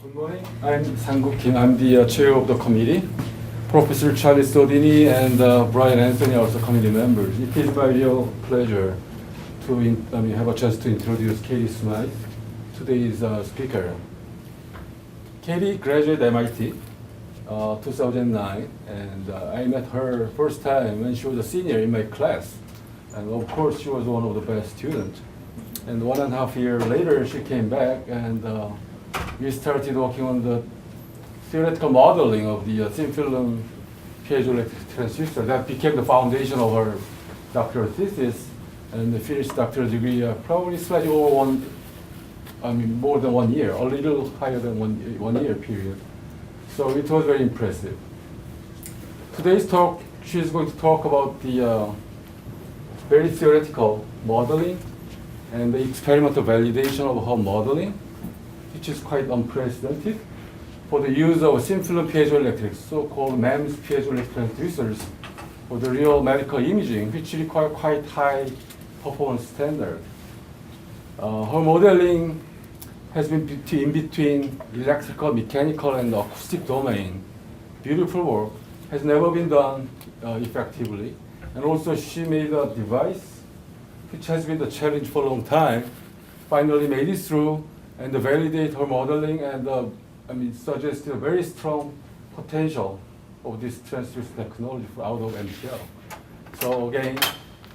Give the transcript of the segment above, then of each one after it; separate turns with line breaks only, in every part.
Good morning. I'm Sang-Guk Kim. I'm the chair of the committee. Professor Charlie Sodini and Brian Anthony are also committee members. It is my real pleasure to have a chance to introduce Katherine Smyth, today's speaker. Katie graduated MIT 2009, and I met her first time when she was a senior in my class. And of course, she was one of the best students. And 1.5 years later, she came back, and we started working on the theoretical modeling of the thin film piezoelectric transducer. That became the foundation of her doctoral thesis, and the finished doctoral degree probably slightly over more than 1 year, a little higher than one year period. So it was very impressive. Today's talk, she's going to talk about the very theoretical modeling and the experimental validation of her modeling, which is quite unprecedented, for the use of thin film piezoelectric, so-called MEMS piezoelectric transducers, for the real medical imaging, which require quite high performance standard. Her modeling has been in between electrical, mechanical, and acoustic domain. Beautiful work, has never been done effectively. And also she made a device which has been the challenge for a long time, finally made it through and validate her modeling and suggested a very strong potential of this transducer technology out of MTL. So again,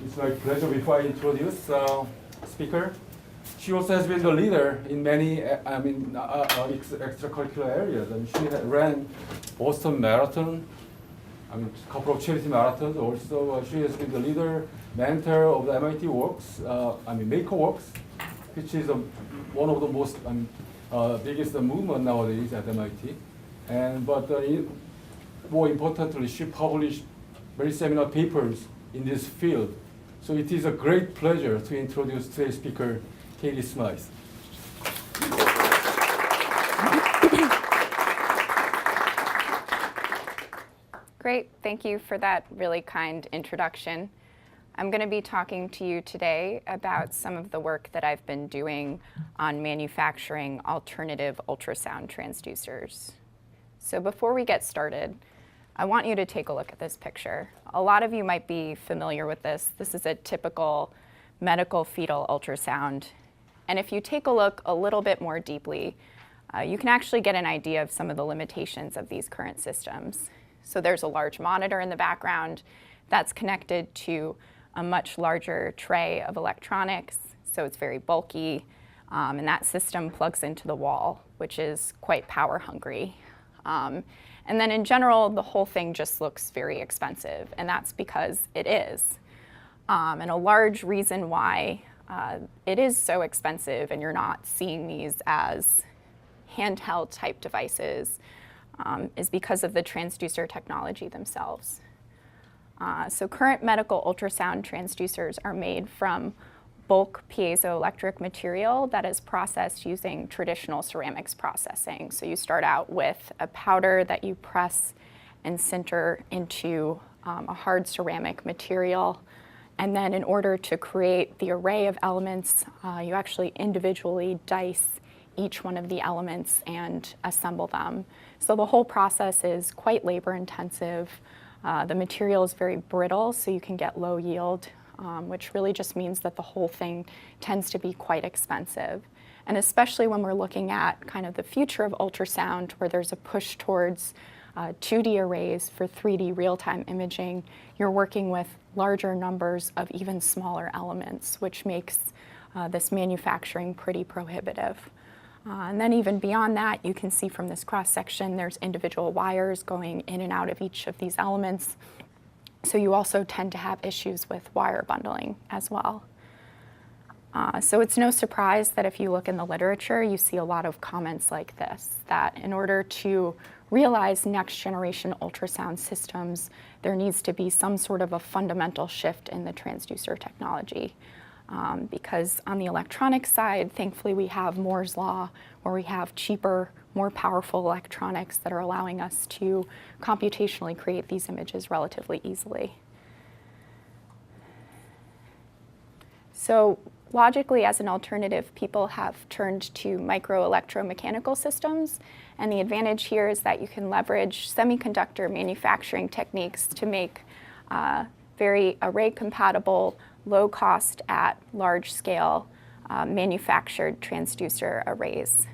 it's my pleasure before I introduce speaker. She also has been the leader in many extracurricular areas. She ran Boston Marathon, a couple of charity marathons. Also, she has been the leader, mentor of the MIT Works, MakerWorks, which is one of the most biggest movement nowadays at MIT. But more importantly, she published very seminal papers in this field. So it is a great pleasure to introduce today's speaker, Katherine Smyth.
Great, thank you for that really kind introduction. I'm going to be talking to you today about some of the work that I've been doing on manufacturing alternative ultrasound transducers. So before we get started, I want you to take a look at this picture. A lot of you might be familiar with this. This is a typical medical fetal ultrasound. And if you take a look a little bit more deeply, you can actually get an idea of some of the limitations of these current systems. So there's a large monitor in the background that's connected to a much larger tray of electronics, so it's very bulky, and that system plugs into the wall, which is quite power hungry. And then in general, the whole thing just looks very expensive, and that's because it is. And a large reason why it is so expensive and you're not seeing these as handheld type devices is because of the transducer technology themselves. So current medical ultrasound transducers are made from bulk piezoelectric material that is processed using traditional ceramics processing. So you start out with a powder that you press and sinter into a hard ceramic material. And then in order to create the array of elements, you actually individually dice each one of the elements and assemble them. So the whole process is quite labor intensive. The material is very brittle, so you can get low yield, which really just means that the whole thing tends to be quite expensive. And especially when we're looking at kind of the future of ultrasound, where there's a push towards 2D arrays for 3D real-time imaging, you're working with larger numbers of even smaller elements, which makes this manufacturing pretty prohibitive. And then even beyond that, you can see from this cross-section, there's individual wires going in and out of each of these elements. So you also tend to have issues with wire bundling as well. So it's no surprise that if you look in the literature, you see a lot of comments like this, that in order to realize next generation ultrasound systems, there needs to be some sort of a fundamental shift in the transducer technology. Because on the electronic side, thankfully we have Moore's Law, where we have cheaper, more powerful electronics that are allowing us to computationally create these images relatively easily. So logically, as an alternative, people have turned to microelectromechanical systems. And the advantage here is that you can leverage semiconductor manufacturing techniques to make very array-compatible, low-cost at large-scale manufactured transducer arrays.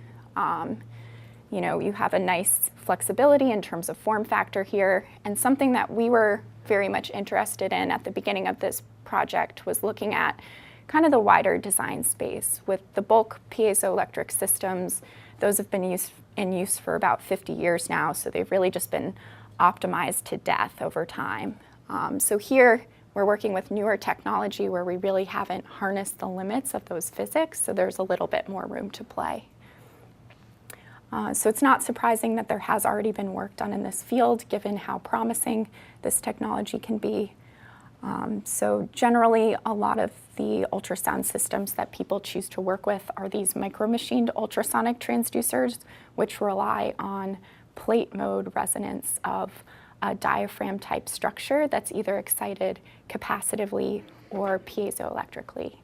You have a nice flexibility in terms of form factor here, and something that we were very much interested in at the beginning of this project was looking at kind of the wider design space. With the bulk piezoelectric systems, those have been in use for about 50 years now, so they've really just been optimized to death over time. So here, we're working with newer technology where we really haven't harnessed the limits of those physics, so there's a little bit more room to play. So it's not surprising that there has already been work done in this field, given how promising this technology can be. So generally, a lot of the ultrasound systems that people choose to work with are these micro-machined ultrasonic transducers, which rely on plate mode resonance of a diaphragm-type structure that's either excited capacitively or piezoelectrically.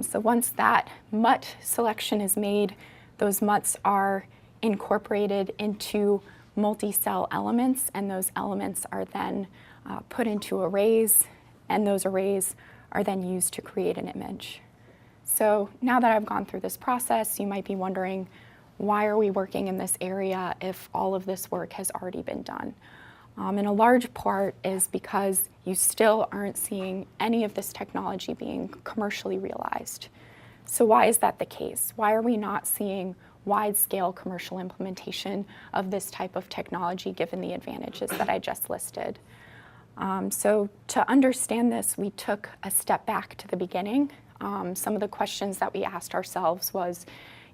So once that MUT selection is made, those MUTs are incorporated into multi-cell elements, and those elements are then put into arrays, and those arrays are then used to create an image. So now that I've gone through this process, you might be wondering, why are we working in this area if all of this work has already been done? And a large part is because you still aren't seeing any of this technology being commercially realized. So why is that the case? Why are we not seeing wide-scale commercial implementation of this type of technology given the advantages that I just listed? So to understand this, we took a step back to the beginning. Some of the questions that we asked ourselves was,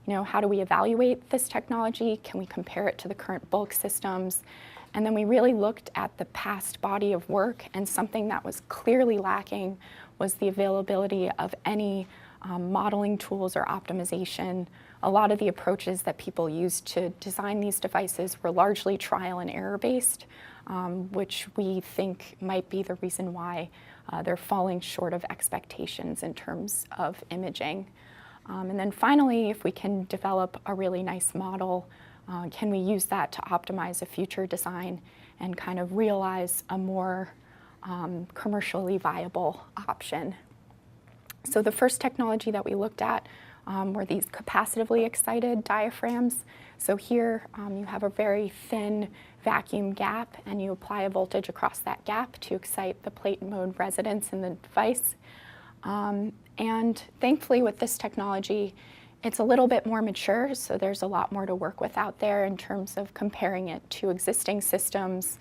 how do we evaluate this technology? Can we compare it to the current bulk systems? And then we really looked at the past body of work, and something that was clearly lacking was the availability of any modeling tools or optimization. A lot of the approaches that people used to design these devices were largely trial and error based, which we think might be the reason why they're falling short of expectations in terms of imaging. And then finally, if we can develop a really nice model, can we use that to optimize a future design and kind of realize a more commercially viable option? So the first technology that we looked at were these capacitively excited diaphragms. So here you have a very thin vacuum gap, and you apply a voltage across that gap to excite the plate mode resonance in the device. And thankfully with this technology, it's a little bit more mature, so there's a lot more to work with out there in terms of comparing it to existing systems.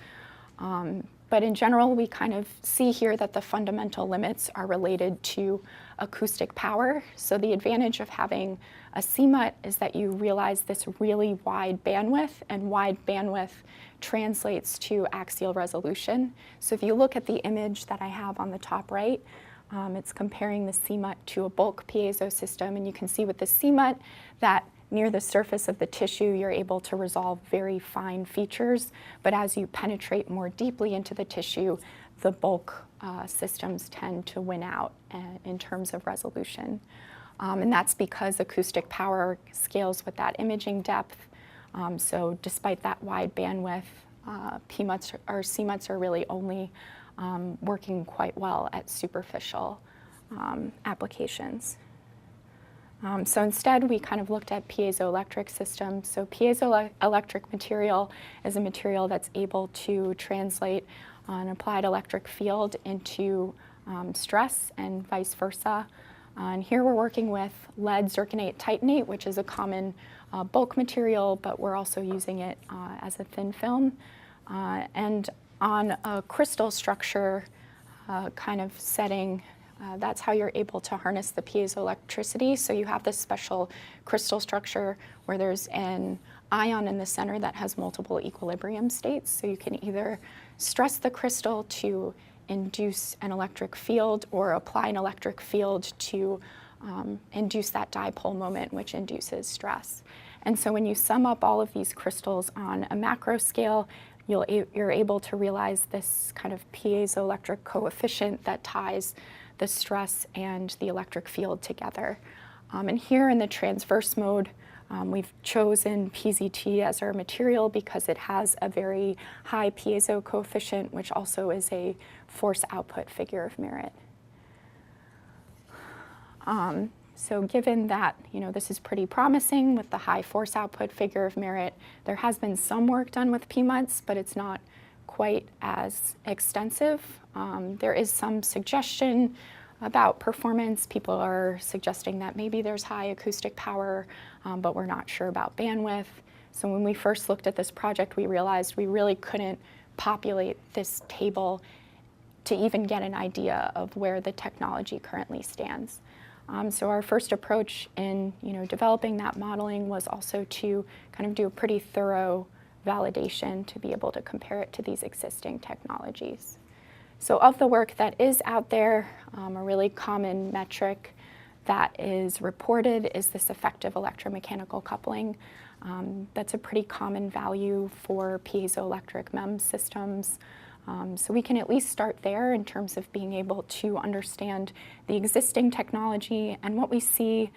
But in general, we kind of see here that the fundamental limits are related to acoustic power. So the advantage of having a CMUT is that you realize this really wide bandwidth, and wide bandwidth translates to axial resolution. So if you look at the image that I have on the top right, it's comparing the CMUT to a bulk piezo system, and you can see with the CMUT that near the surface of the tissue, you're able to resolve very fine features, but as you penetrate more deeply into the tissue, the bulk systems tend to win out in terms of resolution. And that's because acoustic power scales with that imaging depth. So despite that wide bandwidth, PMUTs or CMUTs are really only working quite well at superficial applications. So instead, we kind of looked at piezoelectric systems. So piezoelectric material is a material that's able to translate an applied electric field into stress and vice versa. And here we're working with lead zirconate titanate, which is a common bulk material, but we're also using it as a thin film. And on a crystal structure kind of setting, that's how you're able to harness the piezoelectricity. So you have this special crystal structure where there's an ion in the center that has multiple equilibrium states. So you can either stress the crystal to induce an electric field or apply an electric field to induce that dipole moment, which induces stress. And so when you sum up all of these crystals on a macro scale, you're able to realize this kind of piezoelectric coefficient that ties the stress and the electric field together. And here in the transverse mode, we've chosen PZT as our material because it has a very high piezo coefficient, which also is a force output figure of merit. So given that this is pretty promising with the high force output figure of merit, there has been some work done with PMUTs, but it's not quite as extensive. There is some suggestion about performance. People are suggesting that maybe there's high acoustic power, but we're not sure about bandwidth. So when we first looked at this project, we realized we really couldn't populate this table to even get an idea of where the technology currently stands. So our first approach in developing that modeling was also to kind of do a pretty thorough validation to be able to compare it to these existing technologies. So of the work that is out there, a really common metric that is reported is this effective electromechanical coupling. That's a pretty common value for piezoelectric MEMS systems. So we can at least start there in terms of being able to understand the existing technology. And what we see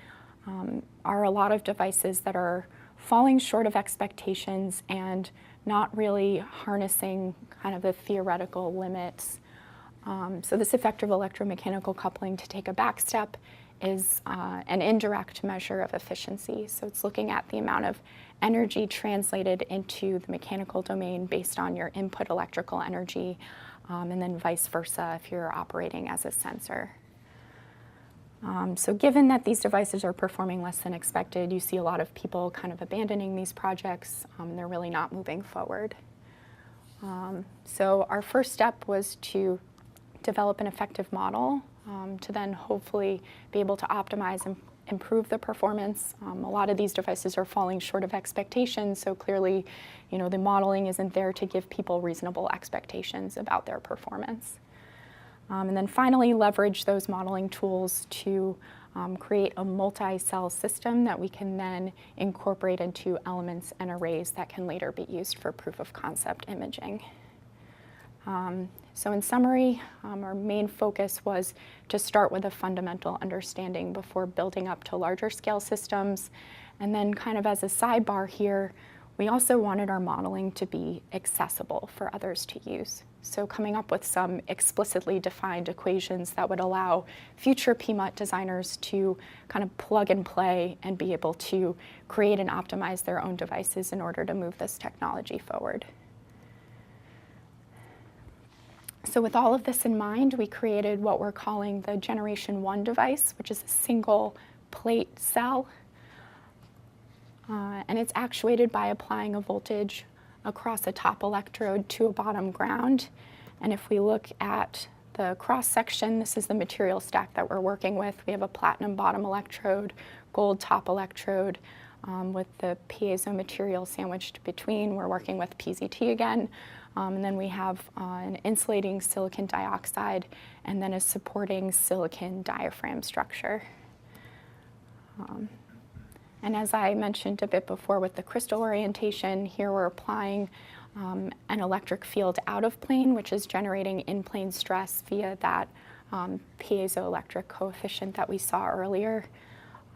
are a lot of devices that are falling short of expectations and not really harnessing kind of the theoretical limits. So this effective electromechanical coupling, to take a back step, is an indirect measure of efficiency. So it's looking at the amount of energy translated into the mechanical domain based on your input electrical energy, and then vice versa if you're operating as a sensor. So given that these devices are performing less than expected, you see a lot of people kind of abandoning these projects. They're really not moving forward. So our first step was to develop an effective model to then hopefully be able to optimize and improve the performance. A lot of these devices are falling short of expectations, so clearly, the modeling isn't there to give people reasonable expectations about their performance. And then finally, leverage those modeling tools to create a multi-cell system that we can then incorporate into elements and arrays that can later be used for proof of concept imaging. So in summary, our main focus was to start with a fundamental understanding before building up to larger scale systems. And then kind of as a sidebar here, we also wanted our modeling to be accessible for others to use. So coming up with some explicitly defined equations that would allow future PMUT designers to kind of plug and play and be able to create and optimize their own devices in order to move this technology forward. So with all of this in mind, we created what we're calling the Generation 1 device, which is a single plate cell. And it's actuated by applying a voltage across a top electrode to a bottom ground. And if we look at the cross section, this is the material stack that we're working with. We have a platinum bottom electrode, gold top electrode, with the piezo material sandwiched between. We're working with PZT again. And then we have an insulating silicon dioxide and then a supporting silicon diaphragm structure. And as I mentioned a bit before with the crystal orientation, here we're applying an electric field out of plane, which is generating in-plane stress via that piezoelectric coefficient that we saw earlier.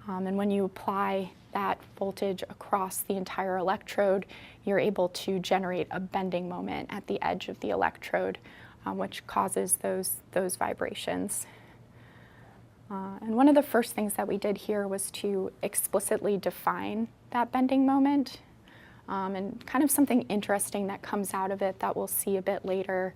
And when you apply that voltage across the entire electrode, you're able to generate a bending moment at the edge of the electrode, which causes those vibrations. And one of the first things that we did here was to explicitly define that bending moment. And kind of something interesting that comes out of it that we'll see a bit later.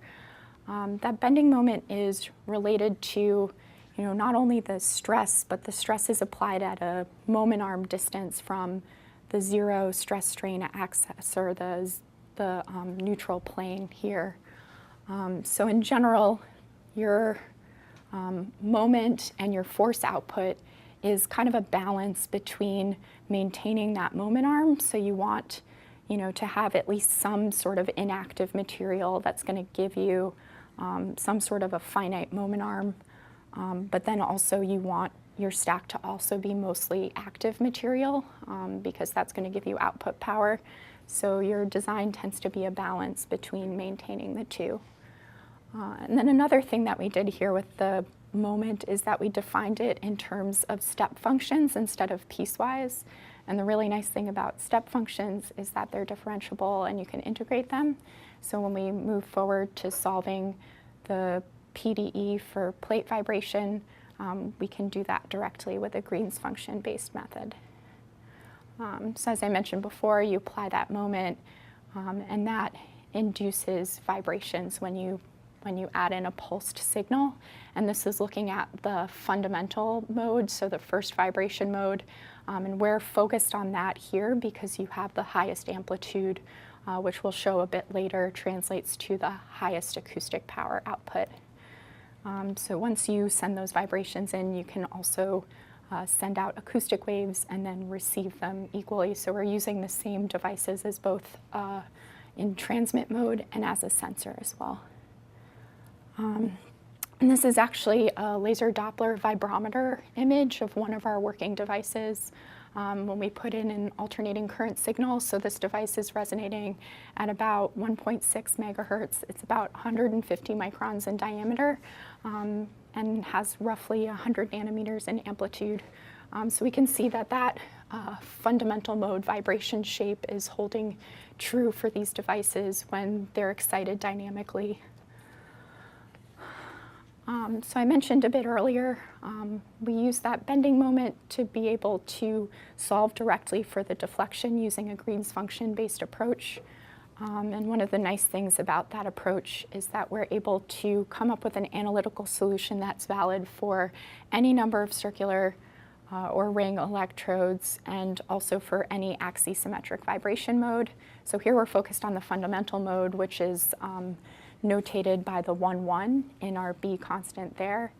That bending moment is related to not only the stress, but the stress is applied at a moment arm distance from the zero stress strain axis, or the neutral plane here. So in general, your moment and your force output is kind of a balance between maintaining that moment arm. So you want to have at least some sort of inactive material that's going to give you some sort of a finite moment arm. But then also you want your stack to also be mostly active material because that's going to give you output power. So your design tends to be a balance between maintaining the two. And then another thing that we did here with the moment is that we defined it in terms of step functions instead of piecewise. And the really nice thing about step functions is that they're differentiable and you can integrate them. So when we move forward to solving the PDE for plate vibration, we can do that directly with a Green's function-based method. So as I mentioned before, you apply that moment, and that induces vibrations when you add in a pulsed signal. And this is looking at the fundamental mode, so the first vibration mode. And we're focused on that here because you have the highest amplitude, which we'll show a bit later, translates to the highest acoustic power output. So once you send those vibrations in, you can also send out acoustic waves and then receive them equally. So we're using the same devices as both in transmit mode and as a sensor as well. And this is actually a laser Doppler vibrometer image of one of our working devices when we put in an alternating current signal. So this device is resonating at about 1.6 megahertz. It's about 150 microns in diameter and has roughly 100 nanometers in amplitude. So we can see that that fundamental mode vibration shape is holding true for these devices when they're excited dynamically. So I mentioned a bit earlier, we use that bending moment to be able to solve directly for the deflection using a Green's function-based approach. And one of the nice things about that approach is that we're able to come up with an analytical solution that's valid for any number of circular or ring electrodes and also for any axisymmetric vibration mode. So here we're focused on the fundamental mode, which is notated by the 1,1 in our B constant there.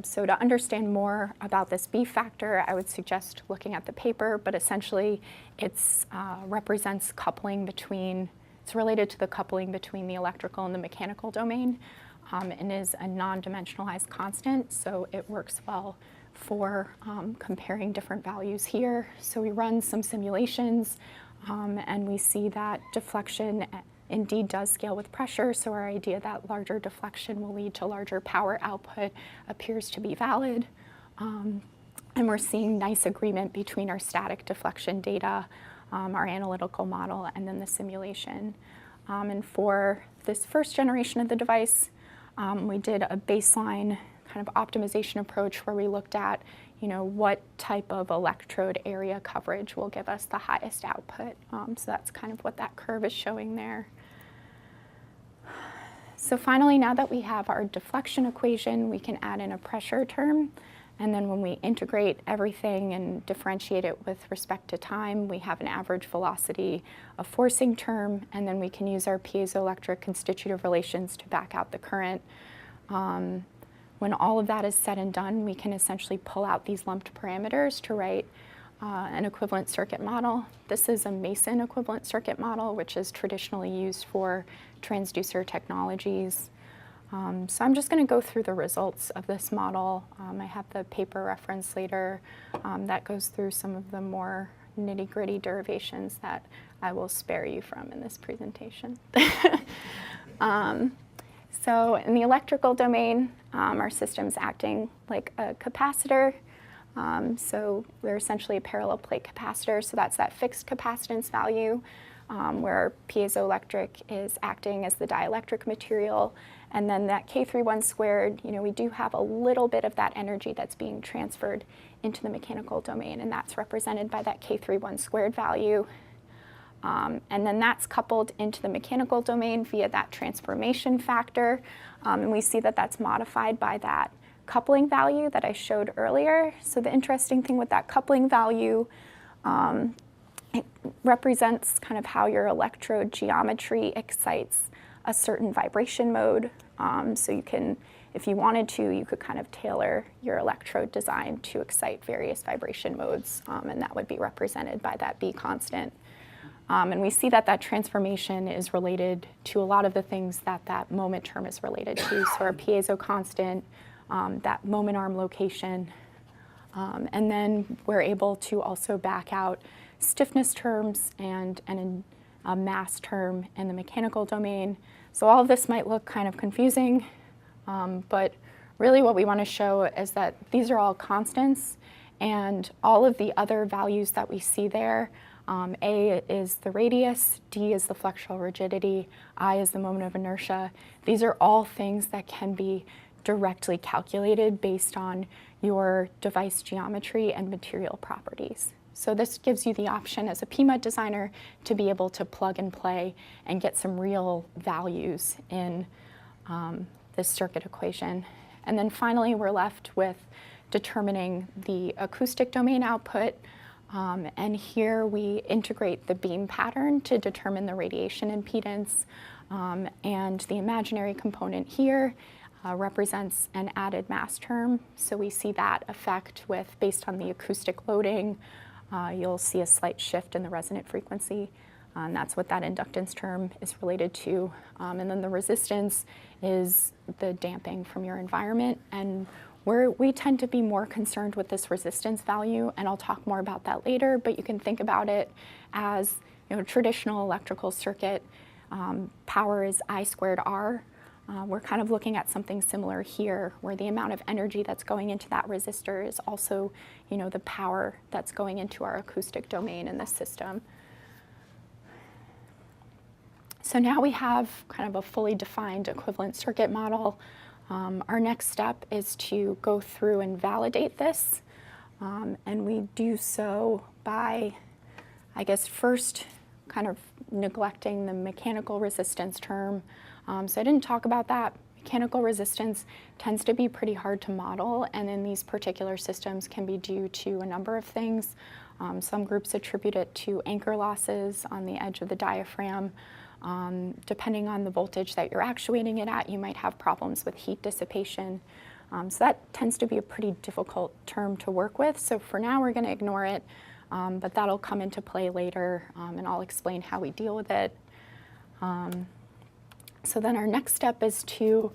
So to understand more about this B factor, I would suggest looking at the paper, but essentially it's represents coupling between, it's related to the coupling between the electrical and the mechanical domain and is a non-dimensionalized constant, so it works well for comparing different values here. So we run some simulations and we see that deflection indeed does scale with pressure, so our idea that larger deflection will lead to larger power output appears to be valid. And we're seeing nice agreement between our static deflection data, our analytical model, and then the simulation. And for this first generation of the device, we did a baseline kind of optimization approach where we looked at what type of electrode area coverage will give us the highest output. So that's kind of what that curve is showing there. So finally, now that we have our deflection equation, we can add in a pressure term. And then when we integrate everything and differentiate it with respect to time, we have an average velocity, a forcing term, and then we can use our piezoelectric constitutive relations to back out the current. When all of that is said and done, we can essentially pull out these lumped parameters to write an equivalent circuit model. This is a Mason equivalent circuit model, which is traditionally used for transducer technologies. So I'm just going to go through the results of this model. I have the paper reference later that goes through some of the more nitty-gritty derivations that I will spare you from in this presentation. So in the electrical domain, our system's acting like a capacitor. So we're essentially a parallel plate capacitor, so that's that fixed capacitance value where piezoelectric is acting as the dielectric material. And then that K31 squared, we do have a little bit of that energy that's being transferred into the mechanical domain, and that's represented by that K31 squared value. And then that's coupled into the mechanical domain via that transformation factor. And we see that that's modified by that coupling value that I showed earlier. So the interesting thing with that coupling value, it represents kind of how your electrode geometry excites a certain vibration mode. So you can, if you wanted to, you could kind of tailor your electrode design to excite various vibration modes, and that would be represented by that B constant. And we see that that transformation is related to a lot of the things that that moment term is related to. So our piezo constant, that moment arm location, and then we're able to also back out stiffness terms and a mass term in the mechanical domain. So all of this might look kind of confusing, but really what we want to show is that these are all constants, and all of the other values that we see there, A is the radius, D is the flexural rigidity, I is the moment of inertia. These are all things that can be directly calculated based on your device geometry and material properties. So this gives you the option as a PMUD designer to be able to plug and play and get some real values in this circuit equation. And then finally, we're left with determining the acoustic domain output. And here we integrate the beam pattern to determine the radiation impedance. And the imaginary component here represents an added mass term. So we see that effect based on the acoustic loading. You'll see a slight shift in the resonant frequency. And that's what that inductance term is related to. And then the resistance is the damping from your environment. And we tend to be more concerned with this resistance value, and I'll talk more about that later, but you can think about it as, traditional electrical circuit, power is I squared R. We're kind of looking at something similar here, where the amount of energy that's going into that resistor is also, the power that's going into our acoustic domain in the system. So now we have kind of a fully defined equivalent circuit model. Our next step is to go through and validate this, and we do so by, first kind of neglecting the mechanical resistance term. So I didn't talk about that. Mechanical resistance tends to be pretty hard to model, and in these particular systems can be due to a number of things. Some groups attribute it to anchor losses on the edge of the diaphragm. Depending on the voltage that you're actuating it at, you might have problems with heat dissipation. So that tends to be a pretty difficult term to work with. So for now, we're going to ignore it, but that'll come into play later, and I'll explain how we deal with it. So then our next step is to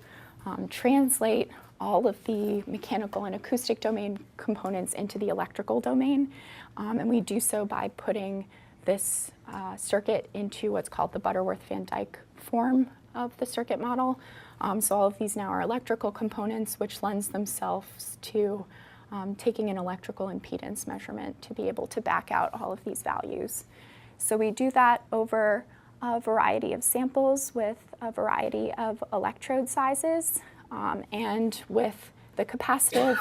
translate all of the mechanical and acoustic domain components into the electrical domain, and we do so by putting this circuit into what's called the Butterworth-Van Dyke form of the circuit model. So all of these now are electrical components, which lends themselves to taking an electrical impedance measurement to be able to back out all of these values. So we do that over a variety of samples with a variety of electrode sizes, and with the capacitive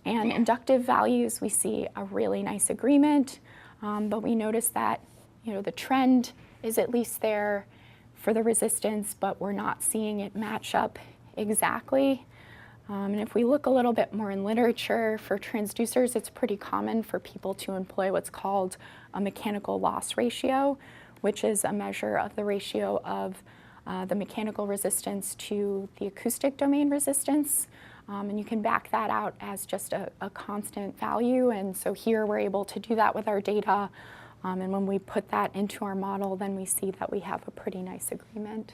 and inductive values, we see a really nice agreement. But we notice that, the trend is at least there for the resistance, but we're not seeing it match up exactly. And if we look a little bit more in literature for transducers, it's pretty common for people to employ what's called a mechanical loss ratio, which is a measure of the ratio of the mechanical resistance to the acoustic domain resistance. And you can back that out as just a constant value. And so here we're able to do that with our data. And when we put that into our model, then we see that we have a pretty nice agreement.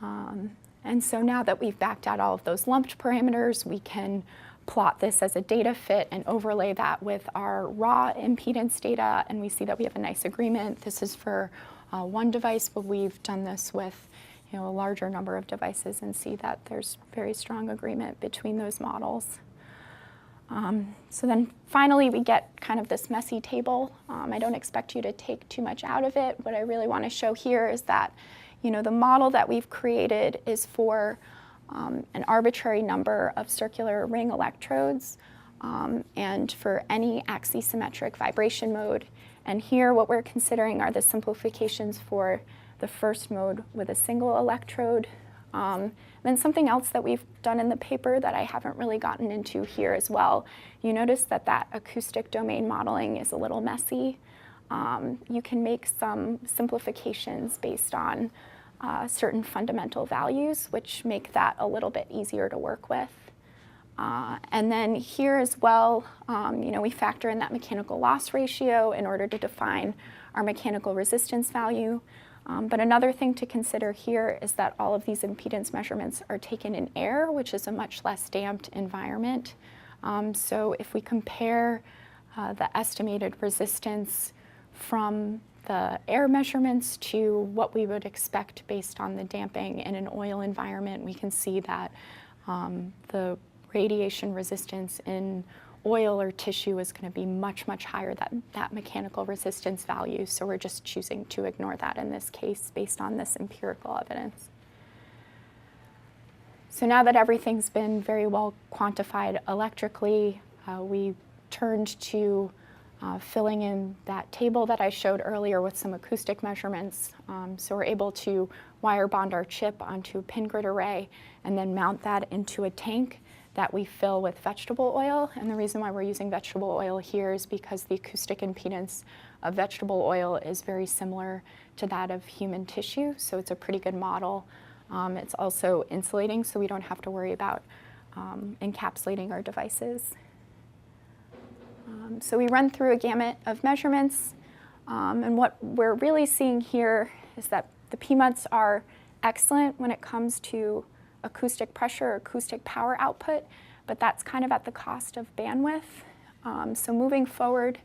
And so now that we've backed out all of those lumped parameters, we can plot this as a data fit and overlay that with our raw impedance data. And we see that we have a nice agreement. This is for one device, but we've done this with a larger number of devices and see that there's very strong agreement between those models. So then finally we get kind of this messy table. I don't expect you to take too much out of it. What I really want to show here is that the model that we've created is for an arbitrary number of circular ring electrodes and for any axisymmetric vibration mode. And here what we're considering are the simplifications for the first mode with a single electrode. Then something else that we've done in the paper that I haven't really gotten into here as well, you notice that that acoustic domain modeling is a little messy. You can make some simplifications based on certain fundamental values, which make that a little bit easier to work with. And then here as well, we factor in that mechanical loss ratio in order to define our mechanical resistance value. But another thing to consider here is that all of these impedance measurements are taken in air, which is a much less damped environment. So if we compare the estimated resistance from the air measurements to what we would expect based on the damping in an oil environment, we can see that the radiation resistance in oil or tissue is going to be much, much higher than that mechanical resistance value. So we're just choosing to ignore that in this case based on this empirical evidence. So now that everything's been very well quantified electrically, we turned to filling in that table that I showed earlier with some acoustic measurements. So we're able to wire bond our chip onto a pin grid array and then mount that into a tank that we fill with vegetable oil. And the reason why we're using vegetable oil here is because the acoustic impedance of vegetable oil is very similar to that of human tissue, so it's a pretty good model. It's also insulating, so we don't have to worry about encapsulating our devices. So we run through a gamut of measurements, and what we're really seeing here is that the PMUDs are excellent when it comes to acoustic pressure, acoustic power output, but that's kind of at the cost of bandwidth. So moving forward,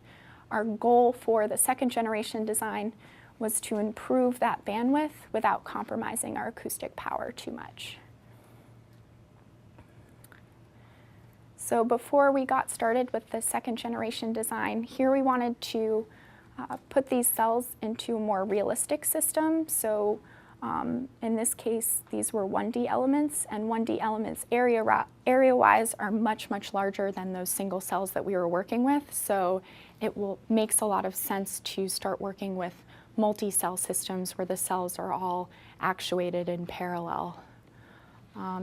our goal for the second generation design was to improve that bandwidth without compromising our acoustic power too much. So before we got started with the second generation design, here we wanted to put these cells into a more realistic system. So in this case, these were 1D elements, and 1D elements area-wise are much, much larger than those single cells that we were working with. So it makes a lot of sense to start working with multi-cell systems where the cells are all actuated in parallel.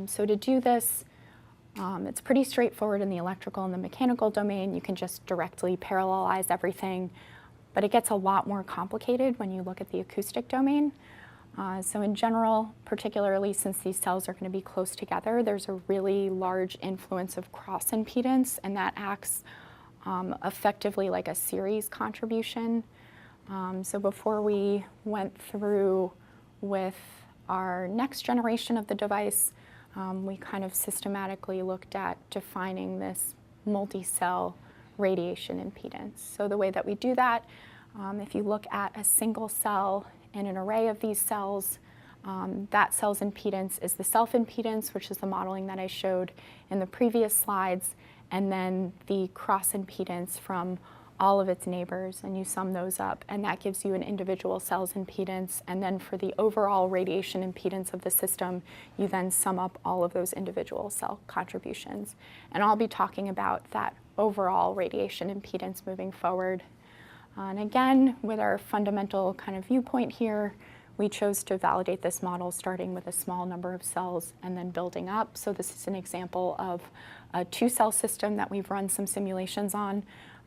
So to do this, it's pretty straightforward in the electrical and the mechanical domain. You can just directly parallelize everything, but it gets a lot more complicated when you look at the acoustic domain. So in general, particularly since these cells are going to be close together, there's a really large influence of cross impedance, and that acts effectively like a series contribution. So before we went through with our next generation of the device, we kind of systematically looked at defining this multi-cell radiation impedance. So the way that we do that, if you look at a single cell in an array of these cells, that cell's impedance is the self-impedance, which is the modeling that I showed in the previous slides, and then the cross-impedance from all of its neighbors, and you sum those up, and that gives you an individual cell's impedance. And then for the overall radiation impedance of the system, you then sum up all of those individual cell contributions. And I'll be talking about that overall radiation impedance moving forward. And again, with our fundamental kind of viewpoint here, we chose to validate this model starting with a small number of cells and then building up. So this is an example of a 2-cell system that we've run some simulations on.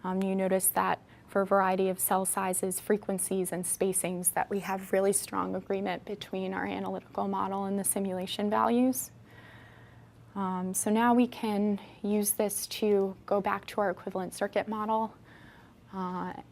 You notice that for a variety of cell sizes, frequencies, and spacings, that we have really strong agreement between our analytical model and the simulation values. So now we can use this to go back to our equivalent circuit model.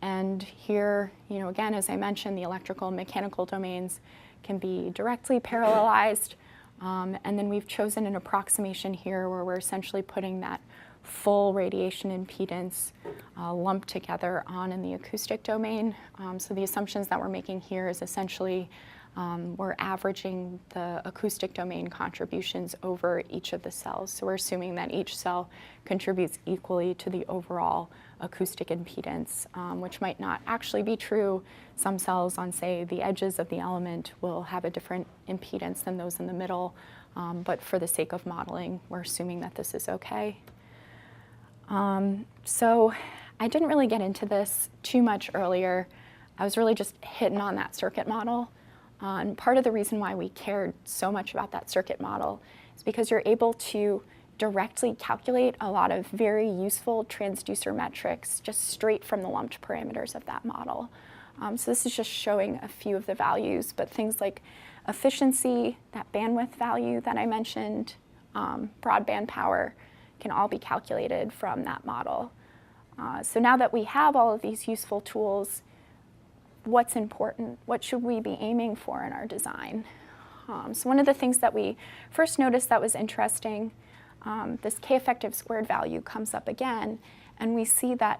And here, again, as I mentioned, the electrical and mechanical domains can be directly parallelized. And then we've chosen an approximation here where we're essentially putting that full radiation impedance lumped together on in the acoustic domain. So the assumptions that we're making here is essentially we're averaging the acoustic domain contributions over each of the cells. So we're assuming that each cell contributes equally to the overall acoustic impedance, which might not actually be true. Some cells on, say, the edges of the element will have a different impedance than those in the middle, but for the sake of modeling, we're assuming that this is okay. So I didn't really get into this too much earlier. I was really just hitting on that circuit model. And part of the reason why we cared so much about that circuit model is because you're able to directly calculate a lot of very useful transducer metrics just straight from the lumped parameters of that model. So this is just showing a few of the values, but things like efficiency, that bandwidth value that I mentioned, broadband power, can all be calculated from that model. So now that we have all of these useful tools, what's important? What should we be aiming for in our design? So one of the things that we first noticed that was interesting, this K-effective squared value comes up again, and we see that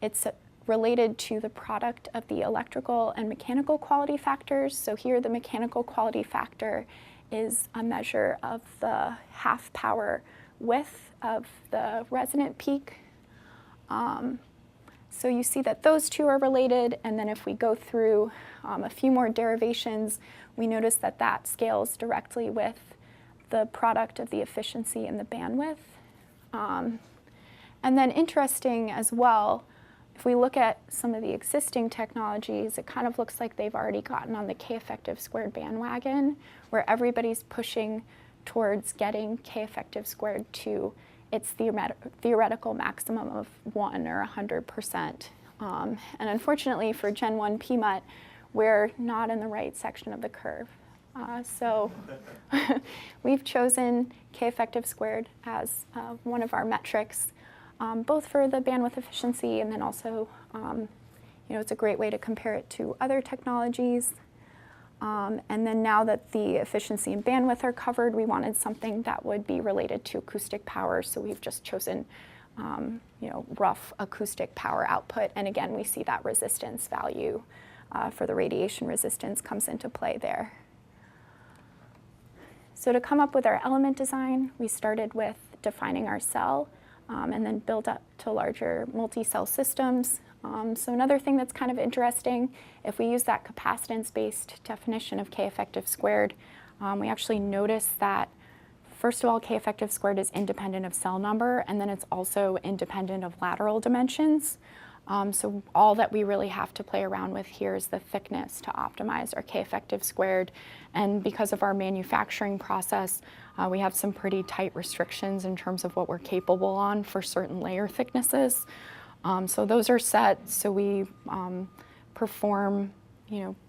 it's related to the product of the electrical and mechanical quality factors. So here the mechanical quality factor is a measure of the half power width of the resonant peak. So you see that those two are related, and then if we go through a few more derivations, we notice that that scales directly with the product of the efficiency and the bandwidth. And then interesting as well, if we look at some of the existing technologies, it kind of looks like they've already gotten on the K-effective squared bandwagon, where everybody's pushing towards getting K-effective squared to its theoretical maximum of 1 or 100%. And unfortunately for Gen 1 PMUT, we're not in the right section of the curve. So we've chosen K-effective squared as one of our metrics, both for the bandwidth efficiency and then also, it's a great way to compare it to other technologies. And then now that the efficiency and bandwidth are covered, we wanted something that would be related to acoustic power, so we've just chosen rough acoustic power output. And again, we see that resistance value for the radiation resistance comes into play there. So to come up with our element design, we started with defining our cell and then build up to larger multi-cell systems. So another thing that's kind of interesting, if we use that capacitance-based definition of K-effective squared, we actually notice that, first of all, K-effective squared is independent of cell number, and then it's also independent of lateral dimensions. So all that we really have to play around with here is the thickness to optimize our K-effective squared. And because of our manufacturing process, we have some pretty tight restrictions in terms of what we're capable on for certain layer thicknesses. So those are set, so we perform,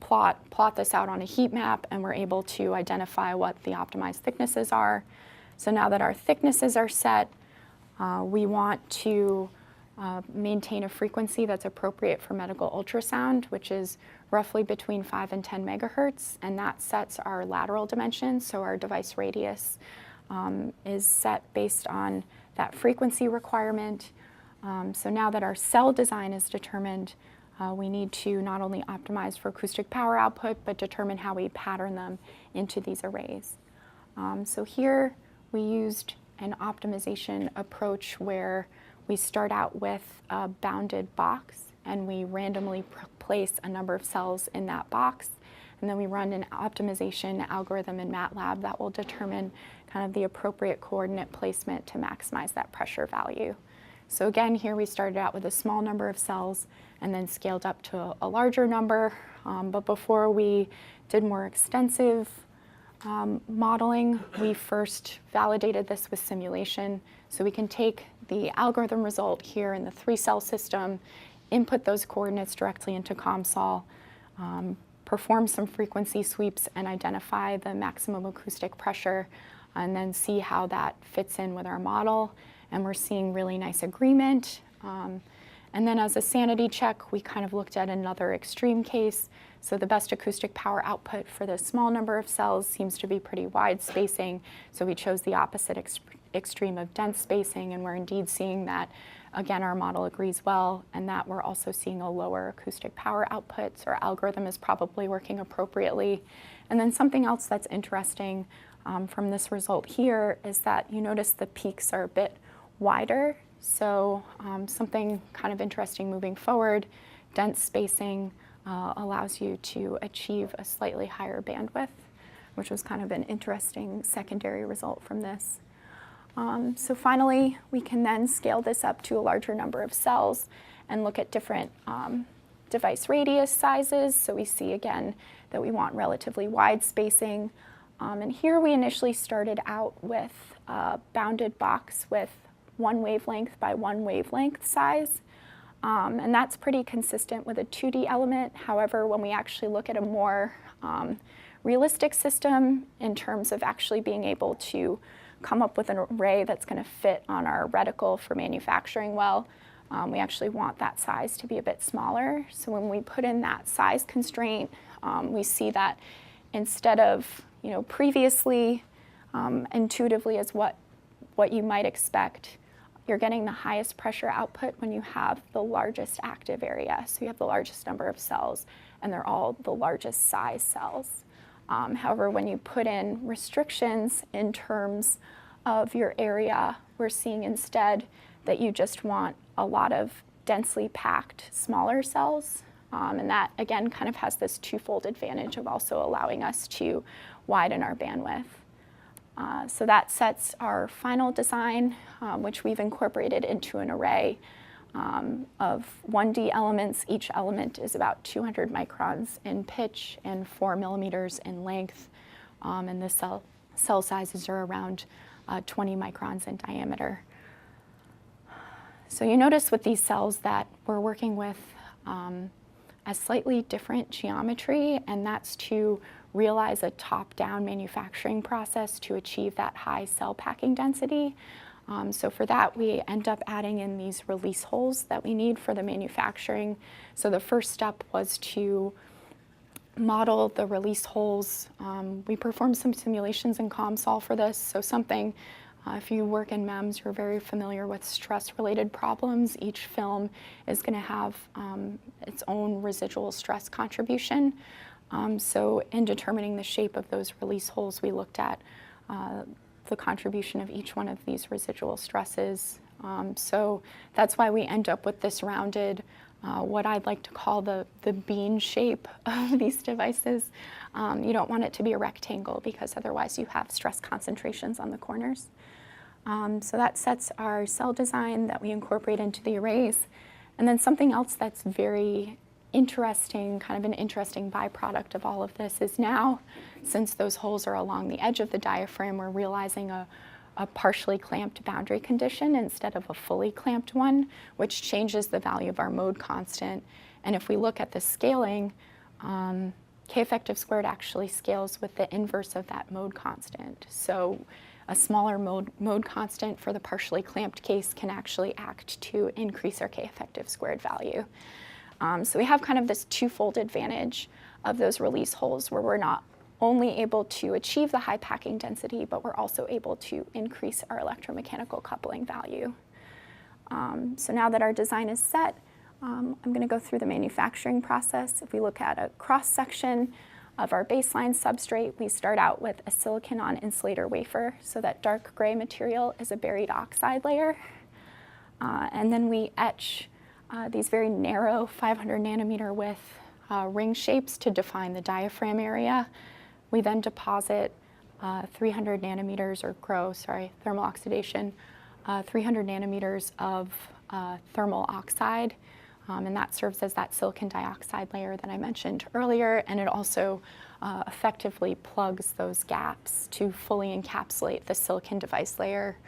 plot this out on a heat map, and we're able to identify what the optimized thicknesses are. So now that our thicknesses are set, we want to maintain a frequency that's appropriate for medical ultrasound, which is roughly between 5 and 10 megahertz, and that sets our lateral dimensions, so our device radius is set based on that frequency requirement. So now that our cell design is determined, we need to not only optimize for acoustic power output, but determine how we pattern them into these arrays. So here we used an optimization approach where we start out with a bounded box, and we randomly place a number of cells in that box, and then we run an optimization algorithm in MATLAB that will determine kind of the appropriate coordinate placement to maximize that pressure value. So again, here we started out with a small number of cells and then scaled up to a larger number. But before we did more extensive modeling, we first validated this with simulation. So we can take the algorithm result here in the 3-cell system, input those coordinates directly into COMSOL, perform some frequency sweeps and identify the maximum acoustic pressure, and then see how that fits in with our model. And we're seeing really nice agreement. And then as a sanity check, we kind of looked at another extreme case. So the best acoustic power output for the small number of cells seems to be pretty wide spacing. So we chose the opposite extreme of dense spacing, and we're indeed seeing that. Again, our model agrees well, and that we're also seeing a lower acoustic power output. So our algorithm is probably working appropriately. And then something else that's interesting from this result here is that you notice the peaks are a bit wider. So something kind of interesting moving forward, dense spacing allows you to achieve a slightly higher bandwidth, which was kind of an interesting secondary result from this. So finally, we can then scale this up to a larger number of cells and look at different device radius sizes. So we see again that we want relatively wide spacing. And here we initially started out with a bounded box with 1 wavelength by 1 wavelength size. And that's pretty consistent with a 2D element. However, when we actually look at a more realistic system in terms of actually being able to come up with an array that's going to fit on our reticle for manufacturing well, we actually want that size to be a bit smaller. So when we put in that size constraint, we see that instead of previously intuitively as what you might expect, you're getting the highest pressure output when you have the largest active area. So you have the largest number of cells, and they're all the largest size cells. However, when you put in restrictions in terms of your area, we're seeing instead that you just want a lot of densely packed smaller cells. And that, again, kind of has this twofold advantage of also allowing us to widen our bandwidth. So that sets our final design, which we've incorporated into an array of 1D elements. Each element is about 200 microns in pitch and 4 millimeters in length. And the cell sizes are around 20 microns in diameter. So you notice with these cells that we're working with a slightly different geometry, and that's to realize a top-down manufacturing process to achieve that high cell packing density. So for that, we end up adding in these release holes that we need for the manufacturing. So the first step was to model the release holes. We performed some simulations in COMSOL for this. So something, if you work in MEMS, you're very familiar with stress-related problems. Each film is going to have its own residual stress contribution. So in determining the shape of those release holes, we looked at the contribution of each one of these residual stresses. So that's why we end up with this rounded, what I'd like to call the bean shape of these devices. You don't want it to be a rectangle because otherwise you have stress concentrations on the corners. So that sets our cell design that we incorporate into the arrays. And then something else that's very interesting, kind of an interesting byproduct of all of this is now, since those holes are along the edge of the diaphragm, we're realizing a partially clamped boundary condition instead of a fully clamped one, which changes the value of our mode constant. And if we look at the scaling, K effective squared actually scales with the inverse of that mode constant. So a smaller mode constant for the partially clamped case can actually act to increase our K effective squared value. So we have kind of this twofold advantage of those release holes where we're not only able to achieve the high packing density, but we're also able to increase our electromechanical coupling value. So now that our design is set, I'm going to go through the manufacturing process. If we look at a cross-section of our baseline substrate, we start out with a silicon on insulator wafer. So that dark gray material is a buried oxide layer. And then we etch these very narrow 500 nanometer width ring shapes to define the diaphragm area. We then deposit 300 nanometers or thermal oxidation, 300 nanometers of thermal oxide. And that serves as that silicon dioxide layer that I mentioned earlier. And it also effectively plugs those gaps to fully encapsulate the silicon device layer.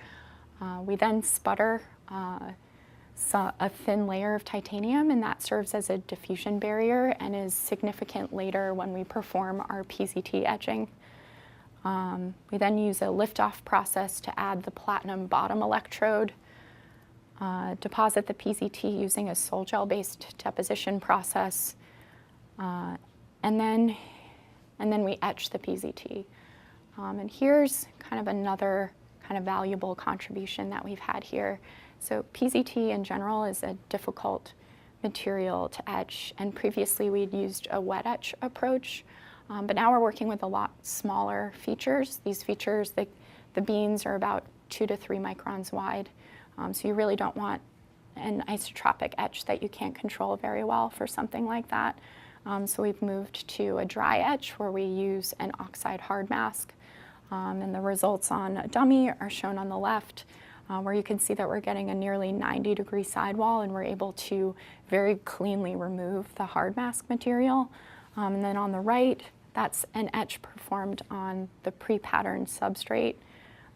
We then sputter a thin layer of titanium, and that serves as a diffusion barrier and is significant later when we perform our PZT etching. We then use a liftoff process to add the platinum bottom electrode, deposit the PZT using a sol gel-based deposition process, and then we etch the PZT. And here's kind of another kind of valuable contribution that we've had here. So PZT in general is a difficult material to etch, and previously we'd used a wet etch approach, but now we're working with a lot smaller features. These features, the beans are about 2 to 3 microns wide, so you really don't want an isotropic etch that you can't control very well for something like that. So we've moved to a dry etch where we use an oxide hard mask, and the results on a dummy are shown on the left, where you can see that we're getting a nearly 90-degree sidewall, and we're able to very cleanly remove the hard mask material. And then on the right, that's an etch performed on the pre-patterned substrate.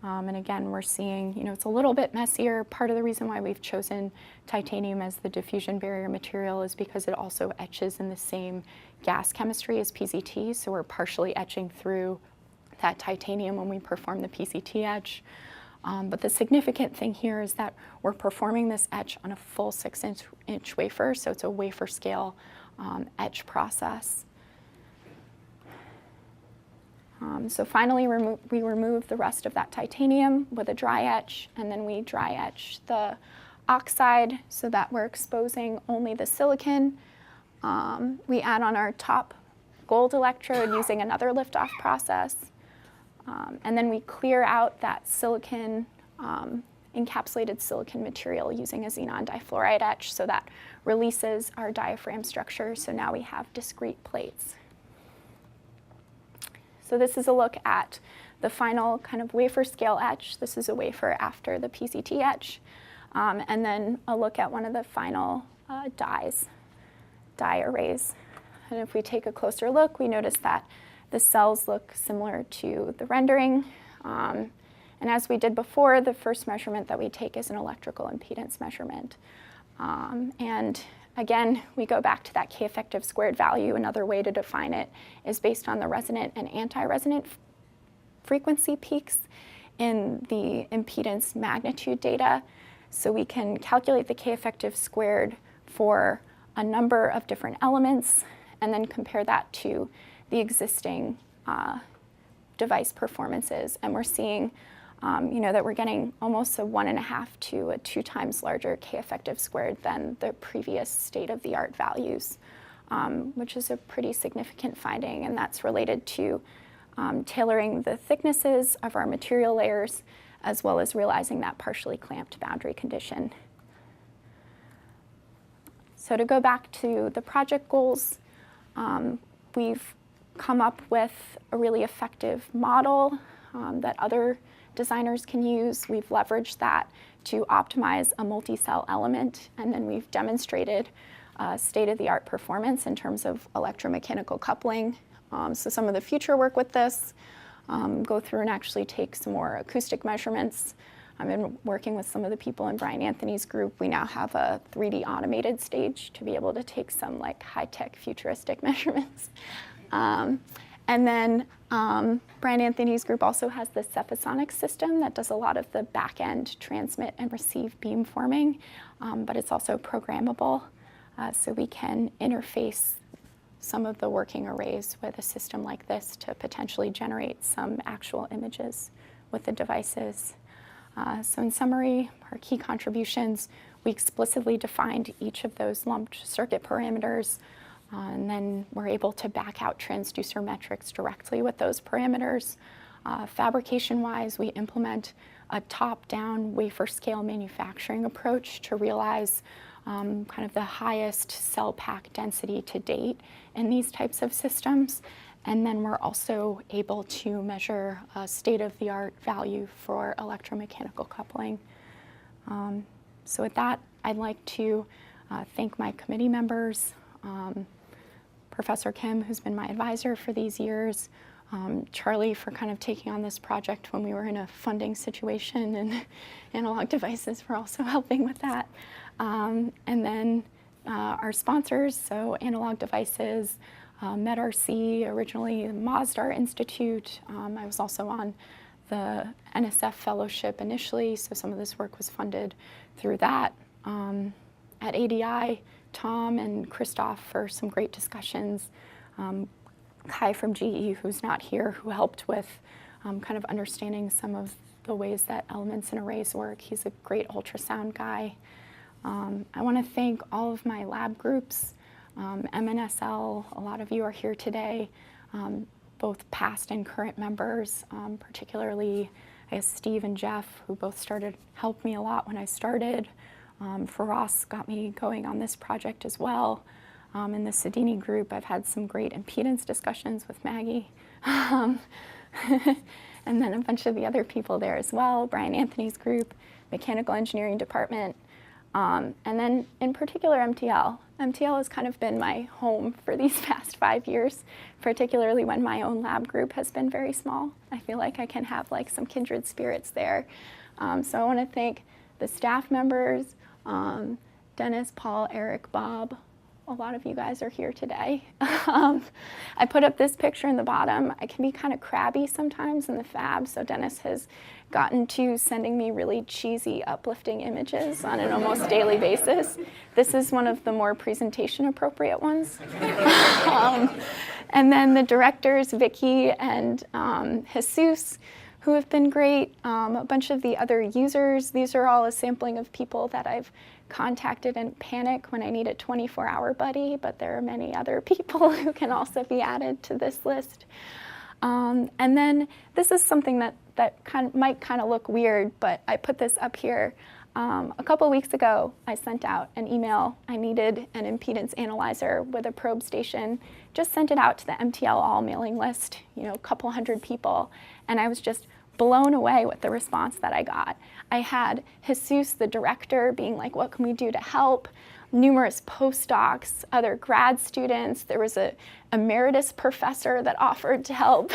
And again, we're seeing, it's a little bit messier. Part of the reason why we've chosen titanium as the diffusion barrier material is because it also etches in the same gas chemistry as PZT, so we're partially etching through that titanium when we perform the PZT etch. But the significant thing here is that we're performing this etch on a full 6-inch wafer, so it's a wafer scale etch process. So finally, we remove the rest of that titanium with a dry etch, and then we dry etch the oxide so that we're exposing only the silicon. We add on our top gold electrode using another liftoff process. And then we clear out that silicon, encapsulated silicon material using a xenon difluoride etch, so that releases our diaphragm structure. So now we have discrete plates. So this is a look at the final kind of wafer scale etch. This is a wafer after the PCT etch. And then a look at one of the final die arrays. And if we take a closer look, we notice that the cells look similar to the rendering. And as we did before, the first measurement that we take is an electrical impedance measurement. And again, we go back to that K effective squared value. Another way to define it is based on the resonant and anti-resonant frequency peaks in the impedance magnitude data. So we can calculate the K effective squared for a number of different elements and then compare that to the existing device performances. And we're seeing that we're getting almost a 1.5 to a 2 times larger K effective squared than the previous state-of-the-art values, which is a pretty significant finding, and that's related to tailoring the thicknesses of our material layers, as well as realizing that partially clamped boundary condition. So to go back to the project goals, we've come up with a really effective model that other designers can use. We've leveraged that to optimize a multi-cell element, and then we've demonstrated state-of-the-art performance in terms of electromechanical coupling. So some of the future work with this, go through and actually take some more acoustic measurements. I've been working with some of the people in Brian Anthony's group. We now have a 3D automated stage to be able to take some like high-tech futuristic measurements. And then Brian Anthony's group also has the Cephasonic system that does a lot of the back-end transmit and receive beamforming, but it's also programmable, so we can interface some of the working arrays with a system like this to potentially generate some actual images with the devices. So in summary, our key contributions, we explicitly defined each of those lumped circuit parameters, and then we're able to back out transducer metrics directly with those parameters. Fabrication-wise, we implement a top-down wafer scale manufacturing approach to realize kind of the highest cell pack density to date in these types of systems. And then we're also able to measure a state-of-the-art value for electromechanical coupling. So with that, I'd like to thank my committee members, Professor Kim, who's been my advisor for these years, Charlie for kind of taking on this project when we were in a funding situation, and Analog Devices for also helping with that. And then our sponsors, so Analog Devices, MedRC, originally the Masdar Institute. I was also on the NSF Fellowship initially, so some of this work was funded through that. At ADI, Tom and Christoph for some great discussions. Kai from GE, who's not here, who helped with kind of understanding some of the ways that elements and arrays work. He's a great ultrasound guy. I want to thank all of my lab groups, MNSL, a lot of you are here today, both past and current members, particularly I guess Steve and Jeff, who both helped me a lot when I started. Faraz got me going on this project as well. In the Sedini group, I've had some great impedance discussions with Maggie. And then a bunch of the other people there as well, Brian Anthony's group, Mechanical Engineering Department, and then in particular MTL. MTL has kind of been my home for these past 5 years, particularly when my own lab group has been very small. I feel like I can have like some kindred spirits there. So I want to thank the staff members, Dennis, Paul, Eric, Bob. A lot of you guys are here today. I put up this picture in the bottom. I can be kind of crabby sometimes in the fab, so Dennis has gotten to sending me really cheesy, uplifting images on an almost daily basis. This is one of the more presentation appropriate ones. And then the directors, Vicky and Jesus, who have been great, a bunch of the other users. These are all a sampling of people that I've contacted in panic when I need a 24-hour buddy, but there are many other people who can also be added to this list. And then this is something that might kind of look weird, but I put this up here. A couple weeks ago, I sent out an email. I needed an impedance analyzer with a probe station. Just sent it out to the MTL All mailing list, a couple hundred people, and I was just blown away with the response that I got. I had Jesus, the director, being like, what can we do to help? Numerous postdocs, other grad students. There was an emeritus professor that offered to help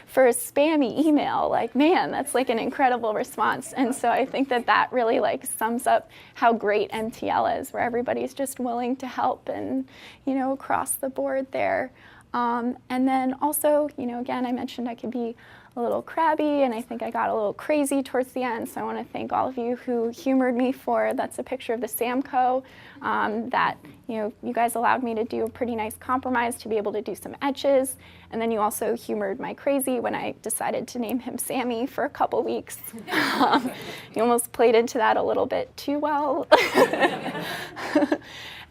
for a spammy email. Like, man, that's like an incredible response. And so I think that really like sums up how great MTL is, where everybody's just willing to help and, across the board there. And then also, again, I mentioned I could be a little crabby, and I think I got a little crazy towards the end, so I want to thank all of you who humored me that's a picture of the Samco that, you guys allowed me to do a pretty nice compromise to be able to do some etches, and then you also humored my crazy when I decided to name him Sammy for a couple weeks. You almost played into that a little bit too well.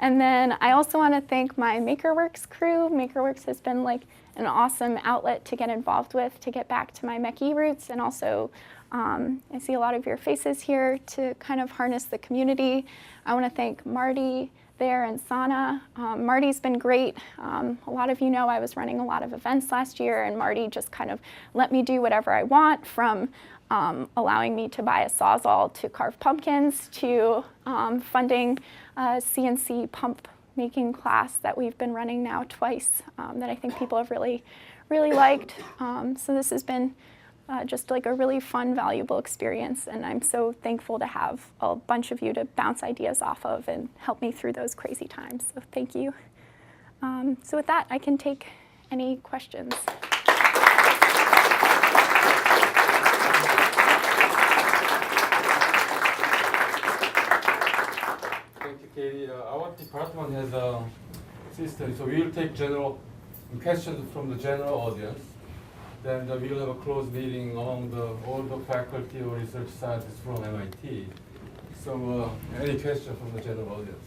And then I also want to thank my MakerWorks crew. MakerWorks has been like an awesome outlet to get involved with, to get back to my mech-E roots, and also I see a lot of your faces here to kind of harness the community. I want to thank Marty there and Sana. Marty's been great. A lot of you know I was running a lot of events last year, and Marty just kind of let me do whatever I want, from allowing me to buy a Sawzall to carve pumpkins, to funding a CNC pump making class that we've been running now twice, that I think people have really, really liked. So this has been just like a really fun, valuable experience, and I'm so thankful to have a bunch of you to bounce ideas off of and help me through those crazy times. So thank you. So with that, I can take any questions.
Thank you, Katie. Our department has a system, so we will take questions from the general audience. Then we will have a closed meeting among all the faculty or research scientists from MIT. So any question from the general audience?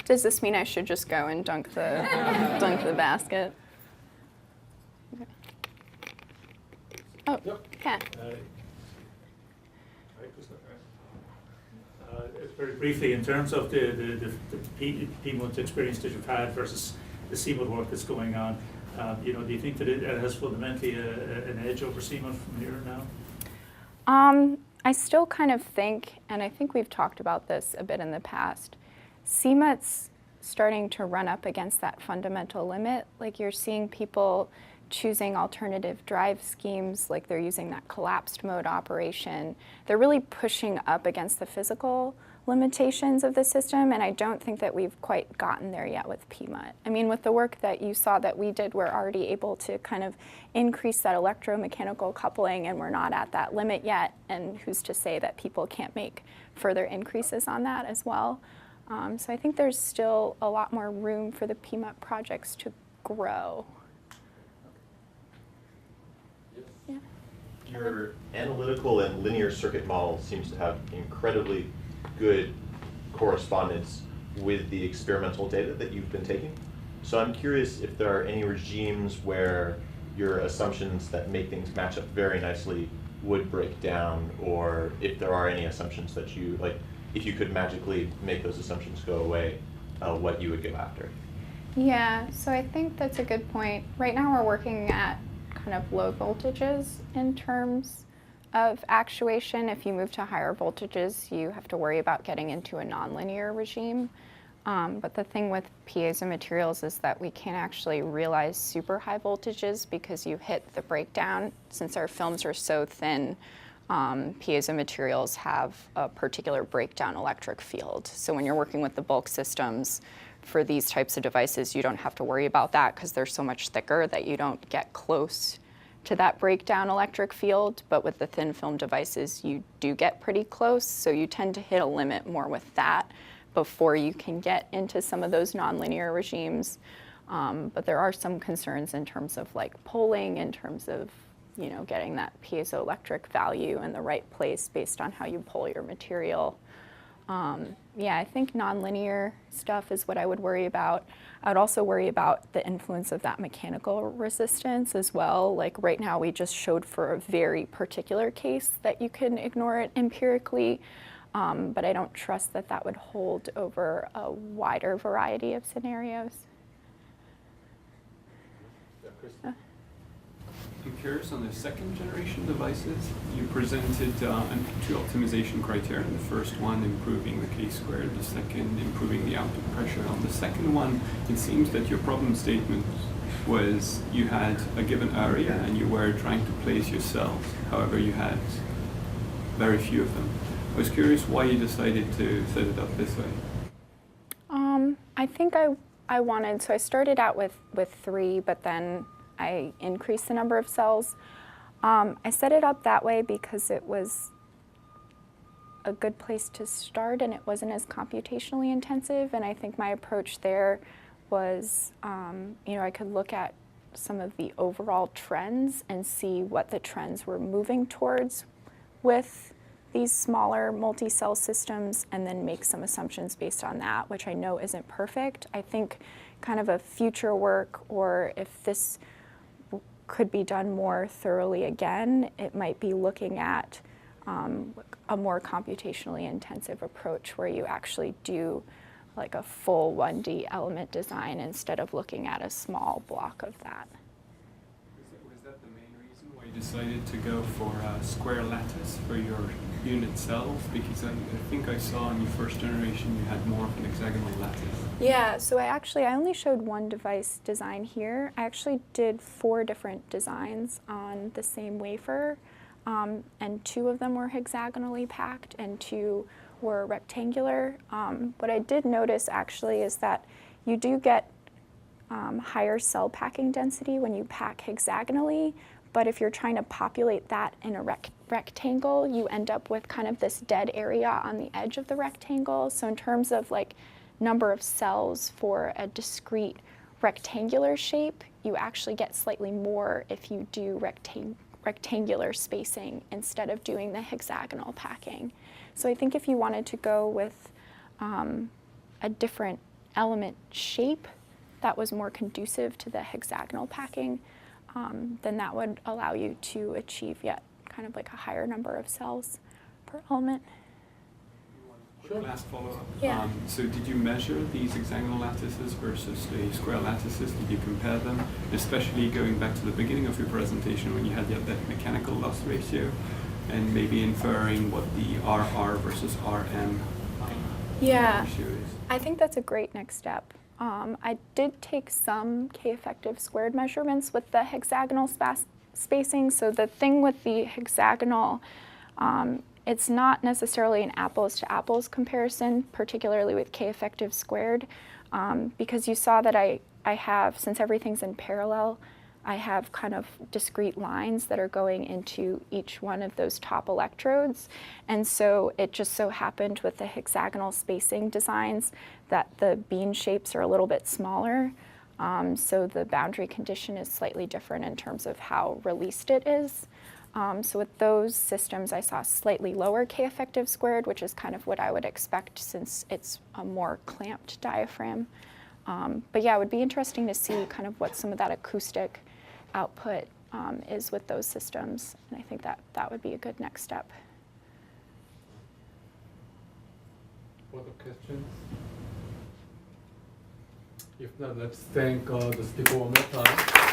Does this mean I should just go and dunk the basket? Okay. Oh,
Yep.
yeah.
Very briefly, in terms of the PMUD experience that you've had versus the CMUD work that's going on, do you think that it has fundamentally an edge over CMUD from here now?
I still kind of think, and I think we've talked about this a bit in the past, CMUD's starting to run up against that fundamental limit. Like, you're seeing people choosing alternative drive schemes, like they're using that collapsed mode operation. They're really pushing up against the physical limitations of the system, and I don't think that we've quite gotten there yet with PMUD. I mean, with the work that you saw that we did, we're already able to kind of increase that electromechanical coupling, and we're not at that limit yet, and who's to say that people can't make further increases on that as well. So I think there's still a lot more room for the PMUD projects to grow. Yeah.
Your analytical and linear circuit model seems to have incredibly good correspondence with the experimental data that you've been taking. So I'm curious if there are any regimes where your assumptions that make things match up very nicely would break down, or if there are any assumptions that you, like, if you could magically make those assumptions go away, what you would go after.
Yeah, so I think that's a good point. Right now we're working at kind of low voltages in terms of actuation. If you move to higher voltages, you have to worry about getting into a nonlinear regime. But the thing with piezo materials is that we can't actually realize super high voltages because you hit the breakdown. Since our films are so thin, piezo materials have a particular breakdown electric field. So when you're working with the bulk systems for these types of devices, you don't have to worry about that because they're so much thicker that you don't get close to that breakdown electric field. But with the thin film devices, you do get pretty close. So you tend to hit a limit more with that before you can get into some of those nonlinear regimes. But there are some concerns in terms of like polling, in terms of, you know, getting that piezoelectric value in the right place based on how you pull your material. Yeah, I think nonlinear stuff is what I would worry about. I would also worry about the influence of that mechanical resistance as well. Like right now we just showed for a very particular case that you can ignore it empirically, but I don't trust that that would hold over a wider variety of scenarios.
I'm curious, on the second generation devices, you presented two optimization criteria. The first one, improving the K-squared, the second, improving the output pressure. On the second one, it seems that your problem statement was you had a given area and you were trying to place your cells. However, you had very few of them. I was curious why you decided to set it up this way.
I think I wanted, so I started out with 3, but then I increased the number of cells. I set it up that way because it was a good place to start and it wasn't as computationally intensive. And I think my approach there was, you know, I could look at some of the overall trends and see what the trends were moving towards with these smaller multi-cell systems and then make some assumptions based on that, which I know isn't perfect. I think kind of a future work, or if this could be done more thoroughly again, it might be looking at a more computationally intensive approach where you actually do like a full 1D element design instead of looking at a small block of that.
Was that the main reason why you decided to go for a square lattice for your unit cells? Because I think I saw in your first generation you had more of an hexagonal lattice.
Yeah, so I only showed one device design here. I actually did 4 different designs on the same wafer, and 2 of them were hexagonally packed and 2 were rectangular. What I did notice actually is that you do get higher cell packing density when you pack hexagonally, but if you're trying to populate that in a rectangle, you end up with kind of this dead area on the edge of the rectangle. So in terms of like number of cells for a discrete rectangular shape, you actually get slightly more if you do rectangular spacing instead of doing the hexagonal packing. So I think if you wanted to go with a different element shape that was more conducive to the hexagonal packing, then that would allow you to achieve yet kind of like a higher number of cells per element.
Sure. Last follow-up.
Yeah.
So did you measure these hexagonal lattices versus the square lattices? Did you compare them? Especially going back to the beginning of your presentation when you had that mechanical loss ratio and maybe inferring what the RR versus RM ratio is.
I think that's a great next step. I did take some K-effective squared measurements with the hexagonal spacing. So the thing with the hexagonal, it's not necessarily an apples to apples comparison, particularly with K-effective squared, because you saw that I have, since everything's in parallel, I have kind of discrete lines that are going into each one of those top electrodes. And so it just so happened with the hexagonal spacing designs that the bean shapes are a little bit smaller. So the boundary condition is slightly different in terms of how released it is. So with those systems, I saw slightly lower K-effective squared, which is kind of what I would expect since it's a more clamped diaphragm. But yeah, it would be interesting to see kind of what some of that acoustic output is with those systems. And I think that would be a good next step.
Other questions? If not, let's thank the speaker one more time.